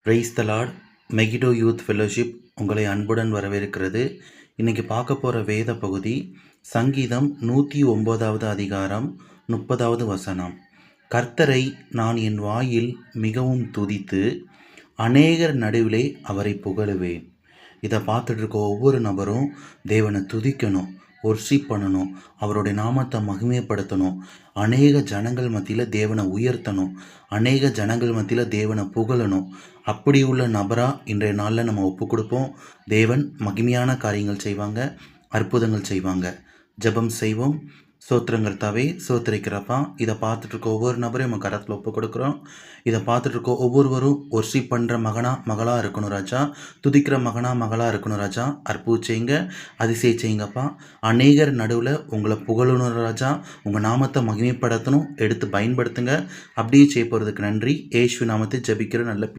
Praise the Lord. Megiddo youth fellowship உங்களை அன்புடன் வரவேற்கிறது. இன்னைக்கு பார்க்க போகிற வேத பகுதி சங்கீதம் 109வது அதிகாரம் 30வது வசனம். கர்த்தரை நான் என் வாயில் மிகவும் துதித்து அநேகர் நடுவிலே அவரை புகழுவேன். இதை பார்த்துட்டு இருக்க ஒவ்வொரு நபரும் தேவனை துதிக்கணும், ஒர்ஷிப் பண்ணணும், அவருடைய நாமத்தை மகிமைப்படுத்தணும், அநேக ஜனங்கள் மத்தியில் தேவனை உயர்த்தணும், அநேக ஜனங்கள் மத்தியில் தேவனை புகழணும். அப்படி உள்ள நபராக இன்றைய நாளில் நம்ம ஒப்பு கொடுப்போம். தேவன் மகிமையான காரியங்கள் செய்வாங்க, அற்புதங்கள் செய்வாங்க. ஜெபம் செய்வோம். சோத்திரங்கர்த்தாவே, சோத்திரிக்கிறப்பா, இதை பார்த்துட்டு இருக்க ஒவ்வொரு நபரையும் நம்ம கரத்தில் ஒப்பு கொடுக்குறோம். இதை பார்த்துட்டு இருக்க ஒவ்வொருவரும் ஒர்ஷிப் பண்ணுற மகளாக இருக்கணும் ராஜா, துதிக்கிற மகளாக இருக்கணும் ராஜா. அற்புதம் செய்யுங்க, அதிசயம் செய்யுங்கப்பா. அநேகர் நடுவில் உங்களை புகழணும் ராஜா, உங்கள் நாமத்தை மகிமைப்படுத்தணும், எடுத்து பயன்படுத்துங்க. அப்படியே செய்ய போகிறதுக்கு நன்றி. இயேசு நாமத்தை ஜெபிக்கிற நல்ல